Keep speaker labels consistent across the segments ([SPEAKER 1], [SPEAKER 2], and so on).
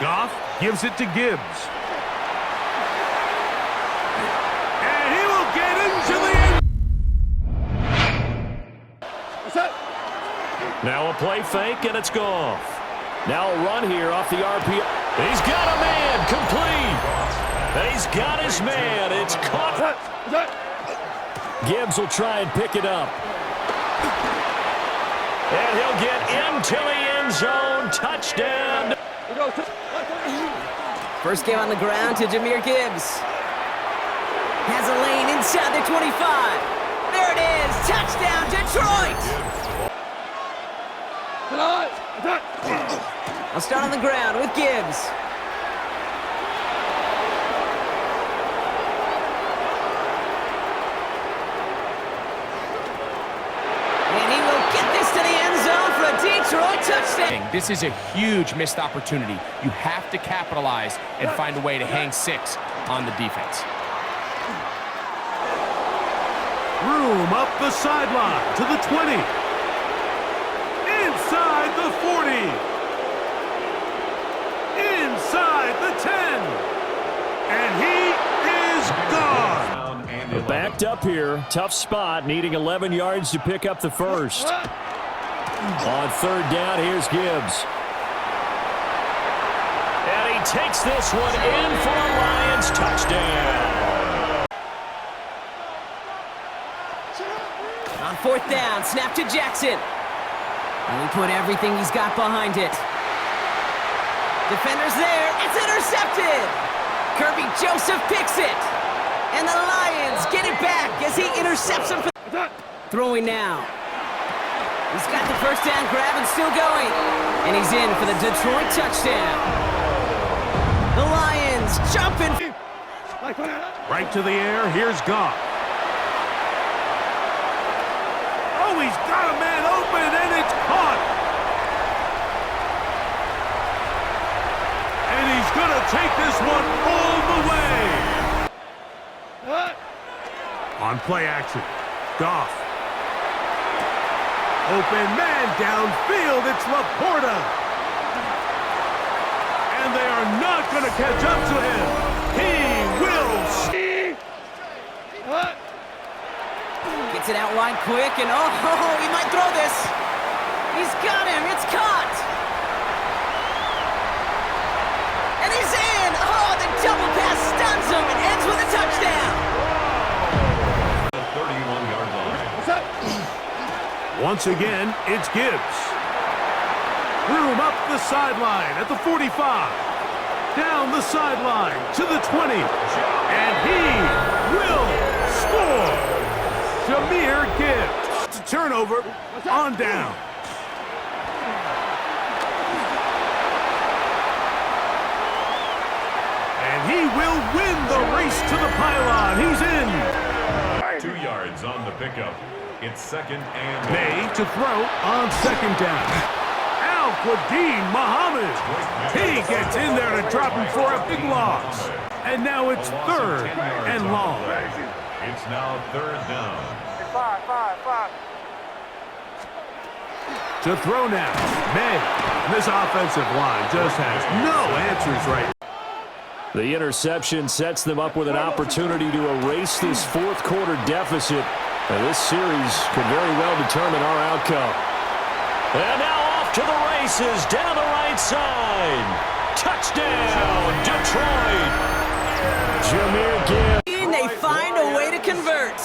[SPEAKER 1] Goff gives it to Gibbs. And he will get into the end.
[SPEAKER 2] Now a play fake, and it's Goff. Now a run here off the RPO. He's got a man, complete. And he's got his man. It's caught. Gibbs will try and pick it up. And he'll get into the end zone. Touchdown.
[SPEAKER 3] First game on the ground to Jahmyr Gibbs. Has a lane inside the 25. There it is. Touchdown, Detroit. I'll start on the ground with Gibbs. And he will get this to the end zone for a Detroit touchdown.
[SPEAKER 4] This is a huge missed opportunity. You have to capitalize and find a way to hang 6 on the defense.
[SPEAKER 1] Room up the sideline to the 20. Inside the 40. Inside the 10. And he is gone.
[SPEAKER 2] Backed up here. Tough spot. Needing 11 yards to pick up the first. On third down, here's Gibbs. And he takes this one in for a Lions touchdown.
[SPEAKER 3] On fourth down, snap to Jackson. And he put everything he's got behind it. Defender's there. It's intercepted. Kirby Joseph picks it. And the Lions get it back as he intercepts him. Throwing now. He's got the first down grab and still going. And he's in for the Detroit touchdown. The Lions jumping.
[SPEAKER 1] Right to the air. Here's Goff. Oh, he's got a man open, and it's caught. And he's going to take this one all the way. On play action, Goff. Open man downfield, it's Laporta. And they are not going to catch up to him. He will see.
[SPEAKER 3] Gets it out wide quick, and oh, he might throw this. He's got him, it's caught. And he's in. Oh, the double pass stuns him and ends with a touchdown.
[SPEAKER 5] 31-yard line.
[SPEAKER 1] Once again, it's Gibbs. Room up the sideline at the 45. Down the sideline to the 20. And he will score. Jahmyr Gibbs. It's a turnover on down. And he will win the race to the pylon. He's in.
[SPEAKER 5] 2 yards on the pickup. It's second and
[SPEAKER 1] May to throw on second down. Al-Quadin Muhammad. He gets in there to drop him for a big loss. And now it's third and long.
[SPEAKER 5] It's now third down.
[SPEAKER 1] To throw now, May. This offensive line just has no answers right now.
[SPEAKER 2] The interception sets them up with an opportunity to erase this fourth quarter deficit. And this series could very well determine our outcome. And now off to the races down the right side. Touchdown, Detroit. Jahmyr Gibbs.
[SPEAKER 3] They find a way to convert.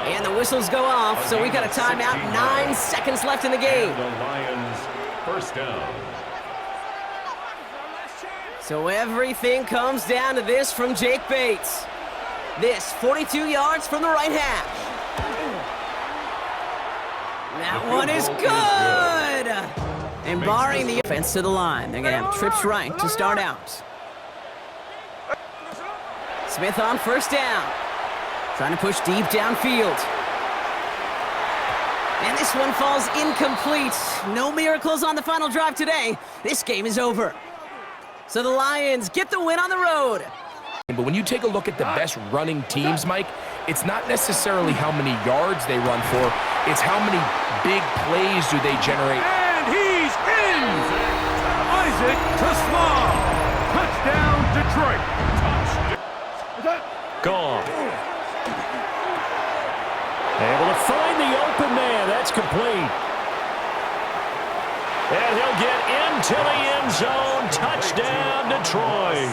[SPEAKER 3] And the whistles go off, so we got a timeout. 9 seconds left in the game.
[SPEAKER 5] The Lions first down.
[SPEAKER 3] So everything comes down to this from Jake Bates. This 42 yards from the right hash. That one is good. And barring the offense to the line, they're going to have trips right to start out. Smith on first down. Trying to push deep downfield. And this one falls incomplete. No miracles on the final drive today. This game is over. So the Lions get the win on the road.
[SPEAKER 4] But when you take a look at the best running teams, Mike, it's not necessarily how many yards they run for. It's how many big plays do they generate.
[SPEAKER 1] And he's in! to Slaw. Touchdown, Detroit.
[SPEAKER 2] Goff. Able to find the open man. That's complete. And he'll get into the end zone. Touchdown, Detroit.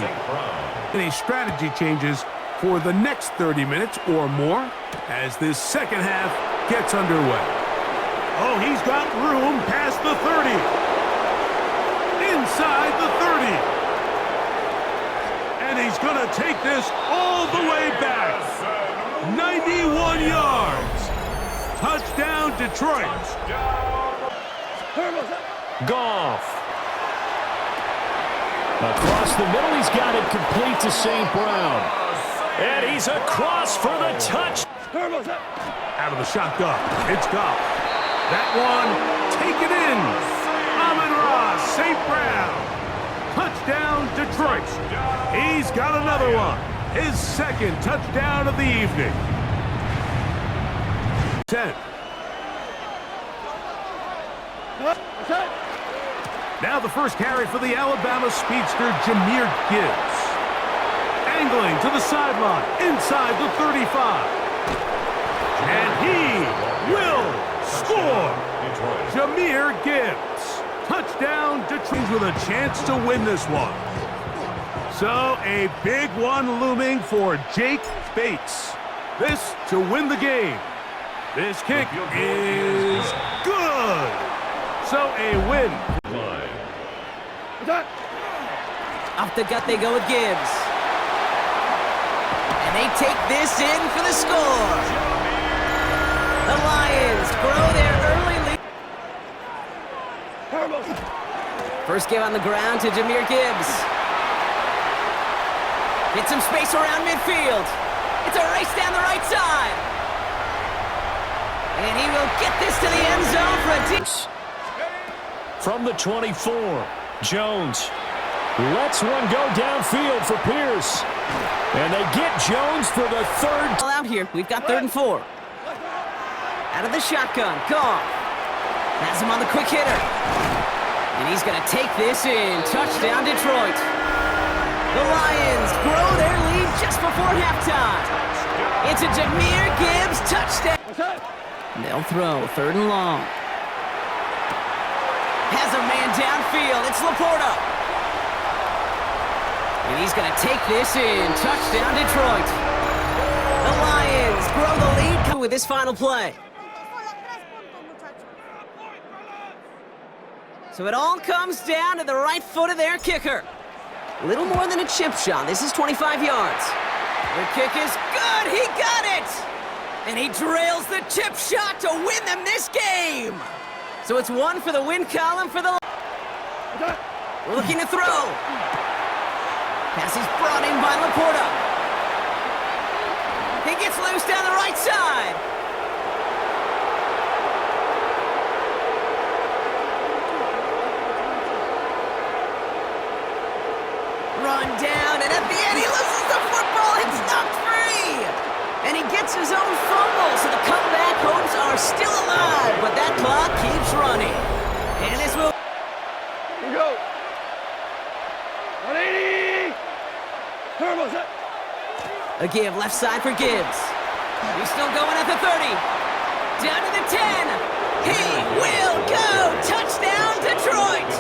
[SPEAKER 1] Any strategy changes for the next 30 minutes or more as this second half gets underway. Oh, he's got room past the 30. Inside the 30. And he's going to take this all the way back. 91 yards. Touchdown, Detroit.
[SPEAKER 2] Goff. Across the middle, he's got it complete to St. Brown. And he's across for the touch.
[SPEAKER 1] Out of the shotgun. It's Goff. That one, take it in. Amon-Ra St. Brown. Touchdown, Detroit. He's got another one. His second touchdown of the evening. 10. Now the first carry for the Alabama speedster, Jahmyr Gibbs. Angling to the sideline, inside the 35. And he will score. Jahmyr Gibbs. Touchdown, Detroit, with a chance to win this one. So a big one looming for Jake Bates. This to win the game. This kick is good. So a win.
[SPEAKER 3] Off the gut they go with Gibbs. And they take this in for the score. The Lions grow their early lead. First give on the ground to Jahmyr Gibbs. Get some space around midfield. It's a race down the right side. And he will get this to the end zone for a deep.
[SPEAKER 2] From the 24, Jones lets one go downfield for Pierce. And they get Jones for the third.
[SPEAKER 3] Out here, we've got 3rd and 4. Out of the shotgun, Goff. Has him on the quick hitter. And he's going to take this in. Touchdown, Detroit. The Lions grow their lead just before halftime. It's a Jahmyr Gibbs touchdown. They'll throw 3rd and long. Has a man downfield. It's Laporta. And he's going to take this in. Touchdown, Detroit. The Lions grow the lead with this final play. So it all comes down to the right foot of their kicker. A little more than a chip shot. This is 25 yards. The kick is good. He got it. And he drills the chip shot to win them this game. So it's one for the win column for the... Looking to throw. Pass is brought in by Laporta. He gets loose down the right side. Run down, and at the end he loses the football. It's knocked free. And he gets his own fumble, so the comeback hopes are still alive. But that clock keeps running. And this will...
[SPEAKER 6] Here we go. 180. Turbo set.
[SPEAKER 3] A give left side for Gibbs. He's still going at the 30. Down to the 10. He will go. Touchdown, Detroit.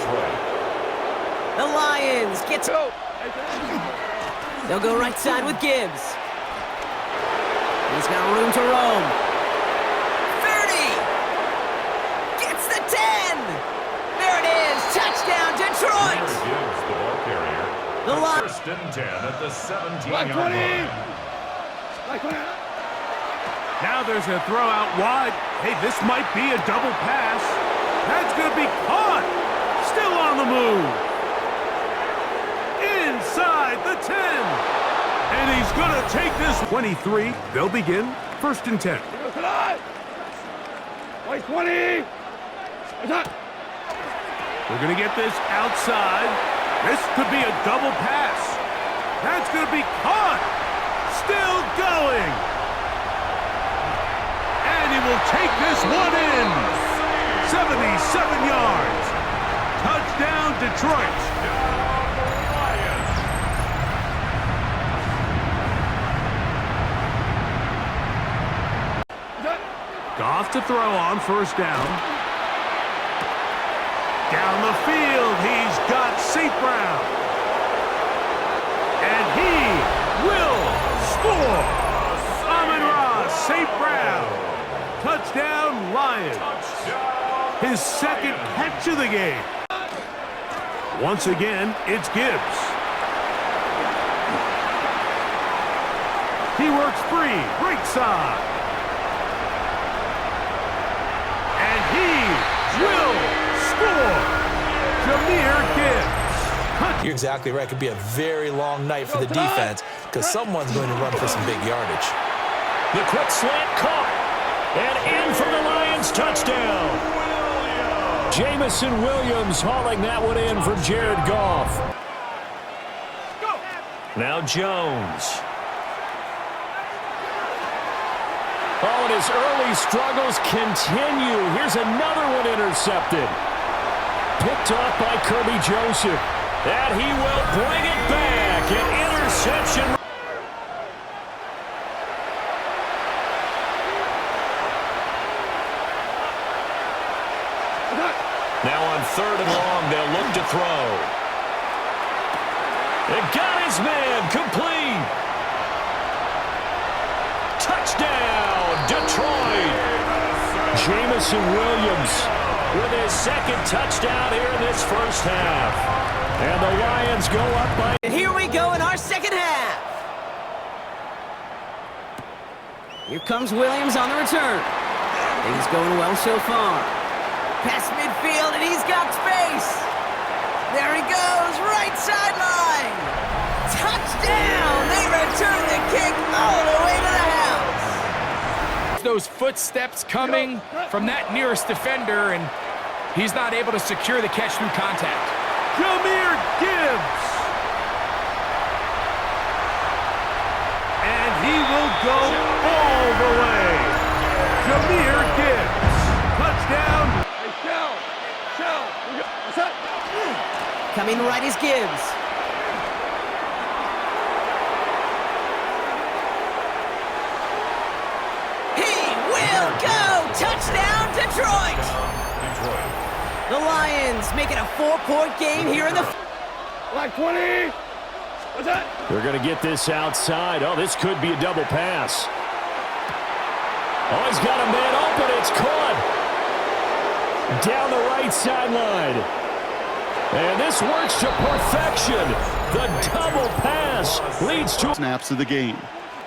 [SPEAKER 3] The Lions get to... They'll go right side with Gibbs. He's got room to roam. 30. Gets the 10. There it is. Touchdown, Detroit.
[SPEAKER 5] Gibbs, the ball carrier.
[SPEAKER 3] The line.
[SPEAKER 5] 1st and 10 at the 17-yard line.
[SPEAKER 1] Now there's a throw out wide. Hey, this might be a double pass. That's going to be caught. Still on the move. Inside the 10. And he's going to take this. 23. They'll begin 1st and 10.
[SPEAKER 6] White 20.
[SPEAKER 1] We're going to get this outside. This could be a double pass. That's going to be caught. Still going. And he will take this one in. 77 yards. Touchdown, Detroit. off to throw on first down. Down the field, he's got St. Brown. And he will score. Amon-Ra St. Brown. Touchdown, Lions. His second catch of the game. Once again, it's Gibbs. He works free, right side. And he will score. Jameer Gibbs.
[SPEAKER 7] You're exactly right. It could be a very long night for the defense because someone's going to run for some big yardage.
[SPEAKER 2] The quick slant caught. And in for the Lions touchdown. Jamison Williams hauling that one in for Jared Goff. Now Jones. Oh, and his early struggles continue. Here's another one intercepted. Picked off by Kirby Joseph. And he will bring it back. An interception. Now on 3rd and long, they'll look to throw. It got his man complete. Touchdown, Detroit. Jamison Williams with his second touchdown here in this first half. And the Lions go up by...
[SPEAKER 3] And here we go in our second half. Here comes Williams on the return. Things going well so far. Past midfield, and he's got space. There he goes, right sideline. Touchdown! They return the kick all the way to the house.
[SPEAKER 4] Those footsteps coming from that nearest defender, and he's not able to secure the catch through contact.
[SPEAKER 1] Jameer Gibbs. And he will go all the way. Jameer Gibbs. Touchdown.
[SPEAKER 3] Coming right is Gibbs. He will go! Touchdown, Detroit! The Lions make it a 4-point game here in the...
[SPEAKER 6] Like 20. What's that?
[SPEAKER 2] They're going to get this outside. Oh, this could be a double pass. Oh, he's got a man open. It's caught. Down the right sideline. And this works to perfection. The double pass leads to...
[SPEAKER 8] snaps of the game.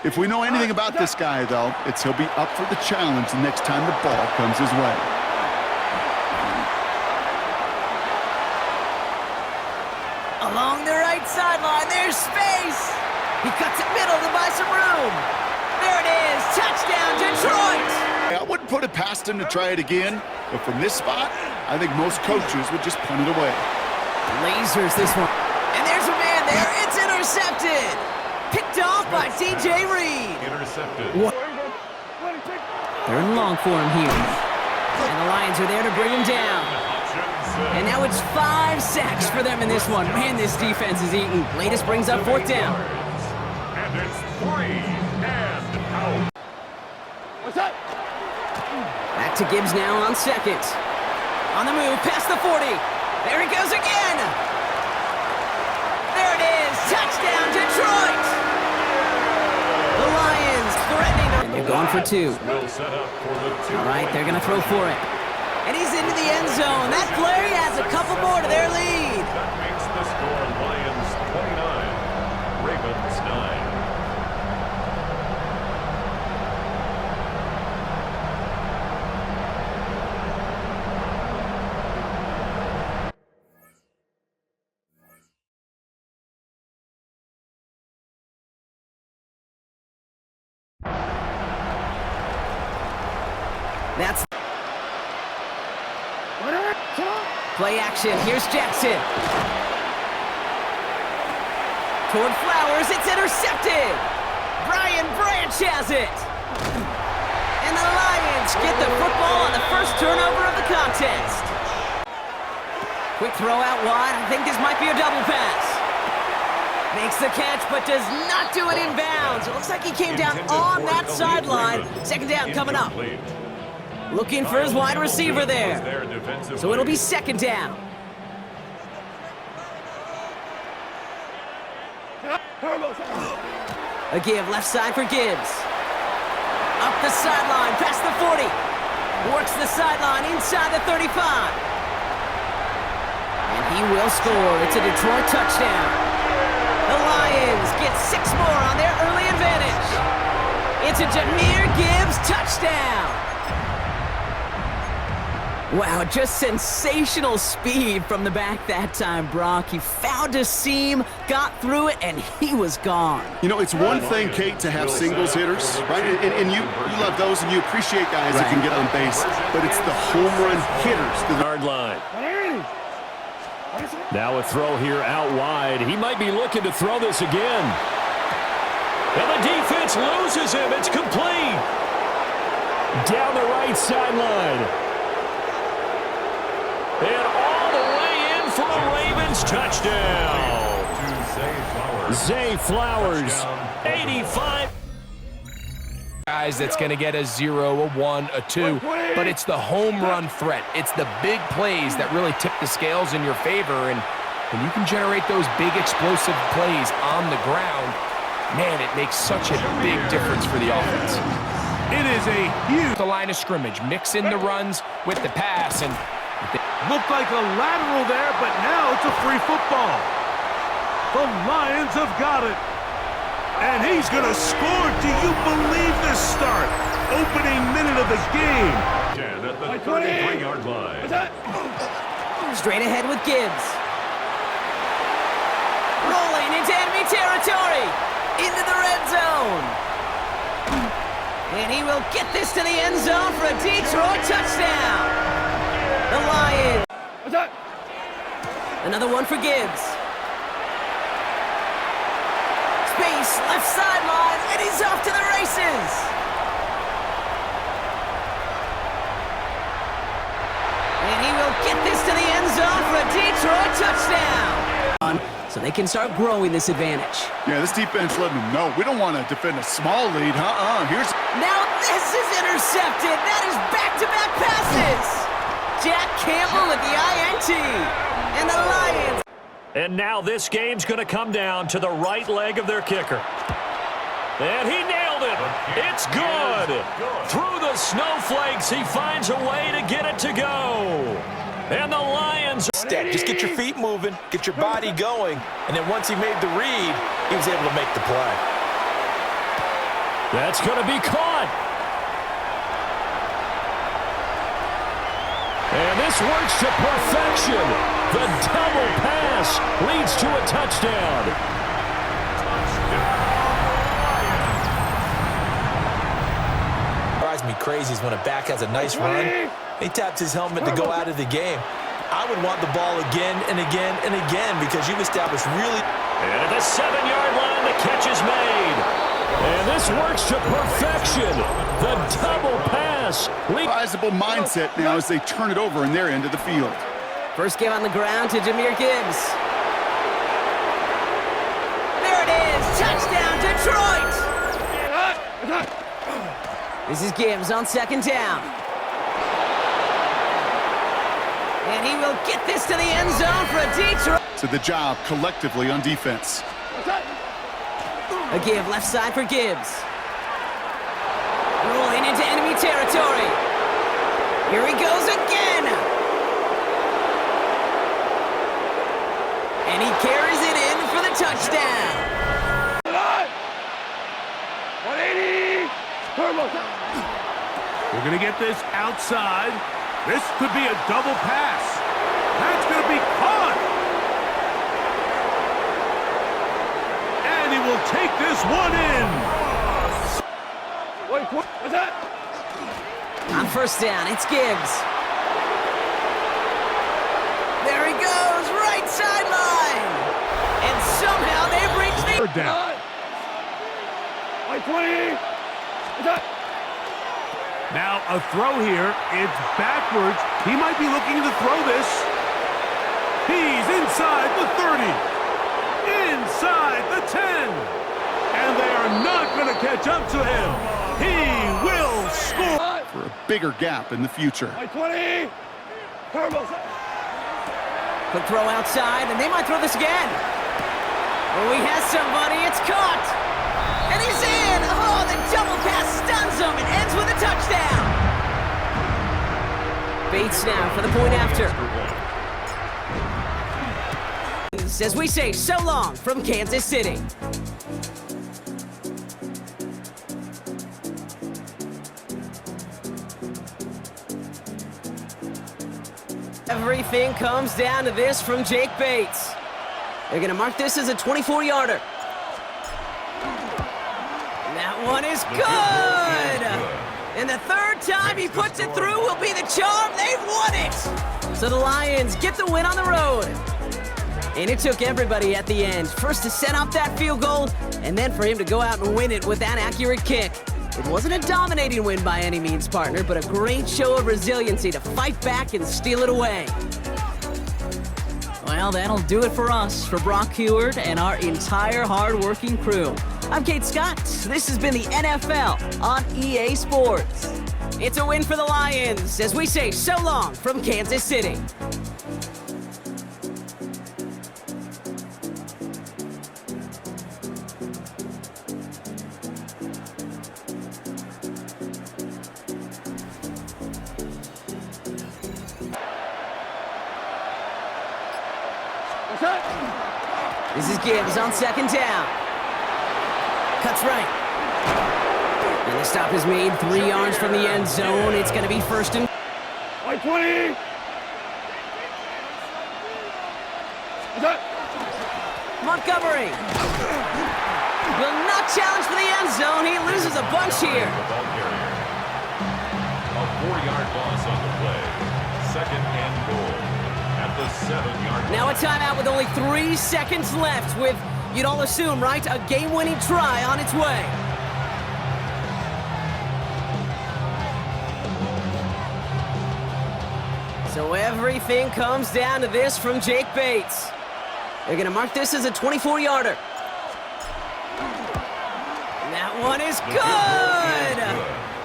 [SPEAKER 8] If we know anything about this guy, though, it's he'll be up for the challenge the next time the ball comes his way.
[SPEAKER 3] Along the right sideline, there's space. He cuts it middle to buy some room. There it is. Touchdown, Detroit.
[SPEAKER 8] I wouldn't put it past him to try it again, but from this spot, I think most coaches would just punt it away.
[SPEAKER 3] Lasers this one. And there's a man there. It's intercepted. Picked off by DJ Reed.
[SPEAKER 5] Intercepted.
[SPEAKER 3] What? They're in long for him here. And the Lions are there to bring him down. And now it's 5 sacks for them in this one. Man, this defense is eating. Latest brings up 4th down.
[SPEAKER 5] And it's 3 and out.
[SPEAKER 6] What's that?
[SPEAKER 3] Back to Gibbs now on 2nd. On the move, past the 40. There he goes again. There it is. Touchdown, Detroit. The Lions threatening to... And they're going for 2.
[SPEAKER 5] Will set up for the 2.
[SPEAKER 3] All right, they're going to throw for it. And he's into the end zone. That play adds a couple more to their lead.
[SPEAKER 5] That makes the score Lions 29, Ravens 9.
[SPEAKER 3] That's play action. Here's Jackson. Toward Flowers. It's intercepted. Brian Branch has it. And the Lions get the football on the first turnover of the contest. Quick throw out wide. I think this might be a double pass. Makes the catch, but does not do it in bounds. It looks like he came down on that sideline. 2nd down coming up. Looking for his wide receiver there. So it'll be second down. A give left side for Gibbs. Up the sideline, past the 40. Works the sideline inside the 35. And he will score. It's a Detroit touchdown. The Lions get 6 more on their early advantage. It's a Jahmyr Gibbs touchdown. Wow, just sensational speed from the back that time, Brock. He found a seam, got through it, and he was gone.
[SPEAKER 8] You know, it's one thing, Kate, to have singles hitters, right? And you love those, and you appreciate guys that can get on base. But it's the home run hitters. The
[SPEAKER 2] Yard line. Now a throw here out wide. He might be looking to throw this again. And the defense loses him. It's complete. Down the right sideline. And all the way in for a Ravens touchdown. Zay Flowers, 85.
[SPEAKER 4] Guys, that's going to get a 0, a 1, a 2, but it's the home run threat. It's the big plays that really tip the scales in your favor, and when you can generate those big explosive plays on the ground, man, it makes such a big difference for the offense.
[SPEAKER 1] It is a huge...
[SPEAKER 4] The line of scrimmage, mix in the runs with the pass, and
[SPEAKER 1] Looked like a lateral there, but now it's a free football. The Lions have got it. And he's going to score. Do you believe this start? Opening minute of the game.
[SPEAKER 5] 10 at the 33-yard line.
[SPEAKER 3] Straight ahead with Gibbs. Rolling into enemy territory. Into the red zone. And he will get this to the end zone for a Detroit touchdown. The Lions. Another one for Gibbs. Space, left sideline, and he's off to the races. And he will get this to the end zone for a Detroit touchdown. So they can start growing this advantage.
[SPEAKER 8] Yeah, this defense letting them know we don't want to defend a small lead. Here's...
[SPEAKER 3] Now this is intercepted. That is back-to-back passes. Jack Campbell with the INT. And the Lions.
[SPEAKER 2] And now this game's going to come down to the right leg of their kicker. And he nailed it. It's good. Through the snowflakes, he finds a way to get it to go. And the Lions...
[SPEAKER 7] Step. Just get your feet moving, get your body going, and then once he made the read, he was able to make the play.
[SPEAKER 2] That's going to be caught. And this works to perfection. The double pass leads to a touchdown.
[SPEAKER 7] Drives me crazy is when a back has a nice run, he taps his helmet to go out of the game. I would want the ball again and again and again because you've established really...
[SPEAKER 2] And at the 7-yard line, the catch is made. And this works to perfection. The double pass.
[SPEAKER 8] Sizable mindset now as they turn it over in their end of the field.
[SPEAKER 3] First game on the ground to Jahmyr Gibbs. There it is. Touchdown, Detroit. This is Gibbs on second down. And he will get this to the end zone for a Detroit.
[SPEAKER 8] So the job collectively on defense.
[SPEAKER 3] A give left side for Gibbs. Rolling into enemy territory. Here he goes again. And he carries it in for the touchdown.
[SPEAKER 6] 180. Turbo.
[SPEAKER 1] We're going to get this outside. This could be a double pass. That's going to be caught. And he will take this one in.
[SPEAKER 6] What's that?
[SPEAKER 3] On first down, it's Gibbs. There he goes, right sideline. And somehow they've reached the...
[SPEAKER 1] Third down.
[SPEAKER 6] 20. What's that?
[SPEAKER 1] Now a throw here. It's backwards. He might be looking to throw this. He's inside the 30. Inside the 10. And they are not going to catch up to him. He will score.
[SPEAKER 8] for a bigger gap in the future.
[SPEAKER 6] 20. Turbo.
[SPEAKER 3] Quick throw outside, and they might throw this again. Oh, he has somebody. It's caught. And he's in. Oh, the double pass stuns him. It ends with a touchdown. Bates now for the point after. As we say so long from Kansas City. Everything comes down to this from Jake Bates. They're going to mark this as a 24-yarder. That one is good! And the third time he puts it through will be the charm. They've won it! So the Lions get the win on the road. And it took everybody at the end. First to set up that field goal, and then for him to go out and win it with that accurate kick. It wasn't a dominating win by any means, partner, but a great show of resiliency to fight back and steal it away. Well, that'll do it for us, for Brock Heward and our entire hard-working crew. I'm Kate Scott. This has been the NFL on EA Sports. It's a win for the Lions, as we say so long from Kansas City. This is Gibbs on second down. Cuts right. And the stop is made 3 yards from the end zone. It's going to be first and...
[SPEAKER 6] 20.
[SPEAKER 3] Montgomery will not challenge for the end zone. He loses a bunch here.
[SPEAKER 5] A 4-yard loss on the play. Second and goal. At the 7-yard line.
[SPEAKER 3] Now a timeout with only 3 seconds left with, you'd all assume, right, a game-winning try on its way. So everything comes down to this from Jake Bates. They're going to mark this as a 24-yarder. That one is good!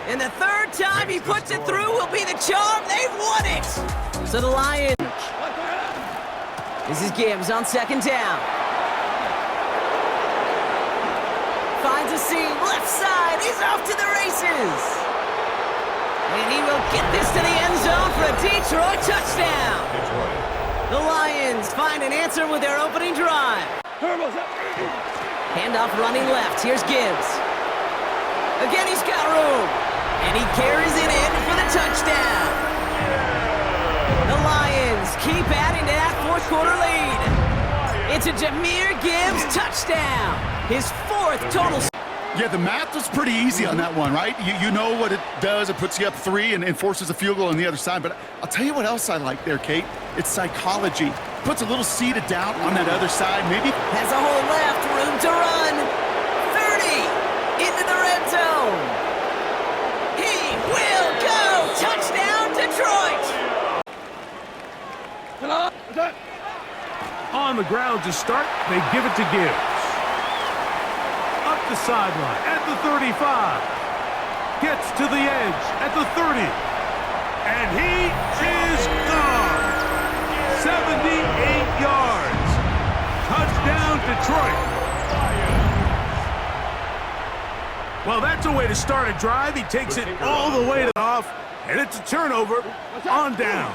[SPEAKER 3] And the third time he puts it through will be the charm. They've won it! So the Lions... This is Gibbs on second down. Finds a seam, left side. He's off to the races. And he will get this to the end zone for a Detroit touchdown. The Lions find an answer with their opening drive. Handoff running left. Here's Gibbs. Again, he's got room. And he carries it in for the touchdown. The Lions keep adding to that fourth-quarter lead. It's a Jahmyr Gibbs touchdown. His 4th total.
[SPEAKER 8] Yeah, the math was pretty easy on that one, right? You know what it does. It puts you up 3 and forces a field goal on the other side. But I'll tell you what else I like there, Kate. It's psychology. Puts a little seed of doubt on that other side. Maybe
[SPEAKER 3] has a hole left, room to run. 30 into the red zone. He will go. Touchdown, Detroit.
[SPEAKER 1] On the ground to start, they give it to Gibbs. Up the sideline at the 35. Gets to the edge at the 30. And he is gone. 78 yards. Touchdown, Detroit. Well, that's a way to start a drive. He takes it all the way off, and it's a turnover on down.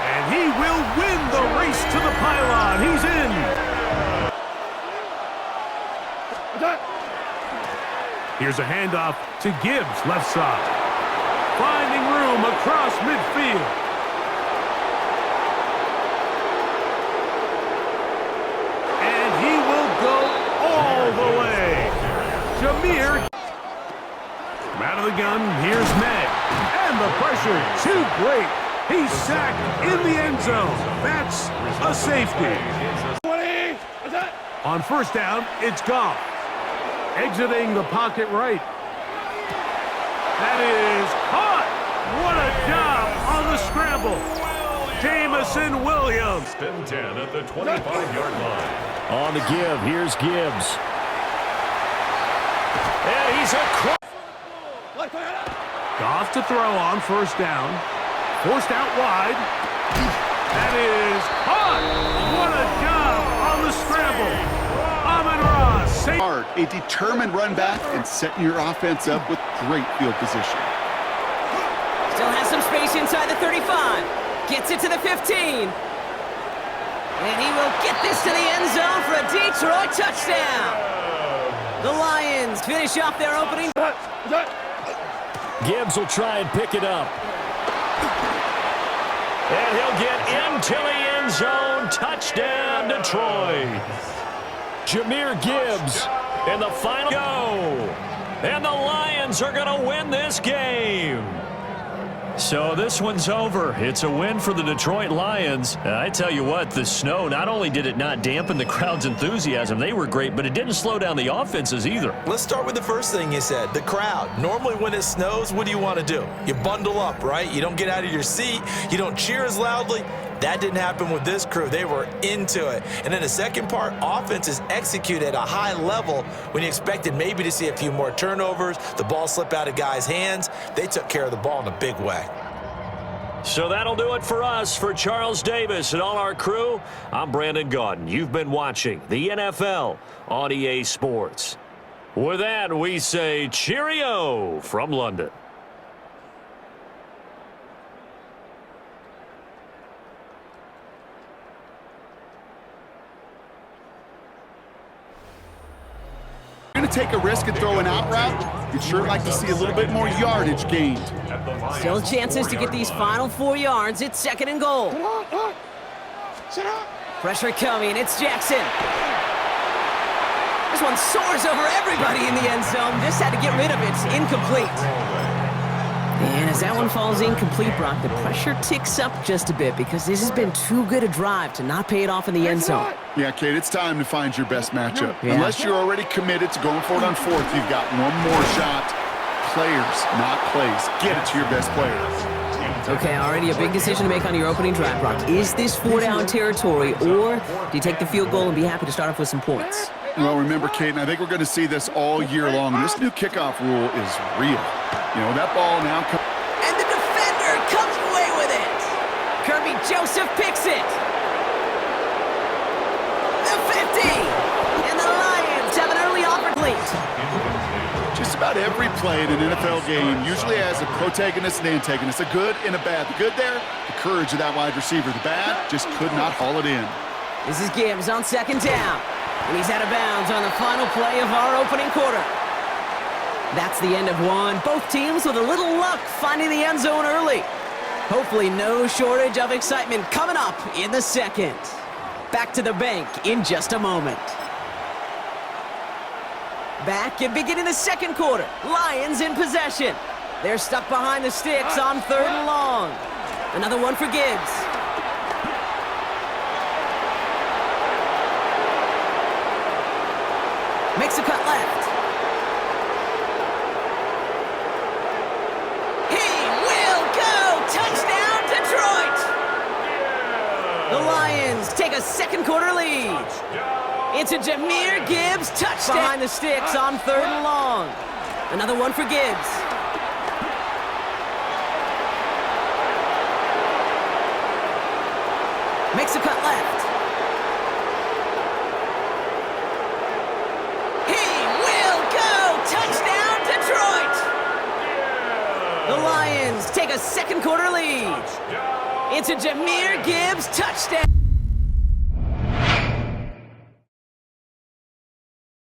[SPEAKER 1] And he will win the race to the pylon. He's in. Here's a handoff to Gibbs, left side. Finding room across midfield. And he will go all the way. Jahmyr. Out of the gun, here's Ned. And the pressure, too great. He's sacked in the end zone. That's a safety.
[SPEAKER 6] 20.
[SPEAKER 1] On first down, it's Goff. Exiting the pocket right. That is caught. What a job on the scramble. Jamison Williams.
[SPEAKER 5] Spin 10 at the 25-yard line.
[SPEAKER 2] On the give, here's Gibbs. he's across.
[SPEAKER 1] Goff to throw on first down. Forced out wide. That is caught. What a job on the scramble. Amon-Ra.
[SPEAKER 8] Hard, a determined run back and setting your offense up with great field position.
[SPEAKER 3] Still has some space inside the 35. Gets it to the 15. And he will get this to the end zone for a Detroit touchdown. The Lions finish off their opening.
[SPEAKER 2] Gibbs will try and pick it up. And he'll get into the end zone. Touchdown, Detroit. Jahmyr Gibbs in the final go. And the Lions are going to win this game. So this one's over. It's a win for the Detroit Lions. And I tell you what, the snow, not only did it not dampen the crowd's enthusiasm, they were great, but it didn't slow down the offenses either.
[SPEAKER 7] Let's start with the first thing you said, the crowd. Normally when it snows, what do you want to do? You bundle up, right? You don't get out of your seat. You don't cheer as loudly. That didn't happen with this crew. They were into it. And then the second part, offenses execute at a high level when you expected maybe to see a few more turnovers, the ball slip out of guys' hands. They took care of the ball in a big way.
[SPEAKER 2] So that'll do it for us. For Charles Davis and all our crew, I'm Brandon Gaudin. You've been watching the NFL on EA Sports. With that, we say cheerio from London.
[SPEAKER 8] You're going to take a risk and throw an out route. You'd sure like to see a little bit more yardage gained.
[SPEAKER 3] Still chances to get these final 4 yards. It's 2nd and goal. Pressure coming. It's Jackson. This one soars over everybody in the end zone. Just had to get rid of it. Incomplete. And as that one falls incomplete, Brock, the pressure ticks up just a bit because this has been too good a drive to not pay it off in the end zone.
[SPEAKER 8] Yeah, Kate, it's time to find your best matchup.
[SPEAKER 3] Yeah.
[SPEAKER 8] Unless you're already committed to going for it on 4th, you've got one more shot. Players, not plays. Get it to your best players.
[SPEAKER 3] Okay, already a big decision to make on your opening drive, Brock. Is this 4-down territory, or do you take the field goal and be happy to start off with some points?
[SPEAKER 8] Well, remember, Kate, and I think we're going to see this all year long. This new kickoff rule is real. You know, that ball now comes.
[SPEAKER 3] And the defender comes away with it. Kirby Joseph picks it. The 50. And the Lions have an early opportunity.
[SPEAKER 8] Just about every play in an NFL game usually has a protagonist and antagonist, a good and a bad. The good there, the courage of that wide receiver. The bad, just could not haul it in.
[SPEAKER 3] This is Gibbs on 2nd down. And he's out of bounds on the final play of our opening quarter. That's the end of one. Both teams with a little luck finding the end zone early. Hopefully no shortage of excitement coming up in the 2nd. Back to the bank in just a moment. Back and beginning the 2nd quarter. Lions in possession. They're stuck behind the sticks on 3rd and long. Another one for Gibbs. Makes a cut left. The Lions take a 2nd quarter lead. It's a Jahmyr Gibbs touchdown. Behind the sticks on 3rd and long. Another one for Gibbs. Makes a cut left. He will go. Touchdown, Detroit. The Lions take a 2nd quarter lead. It's a Jahmyr Gibbs touchdown.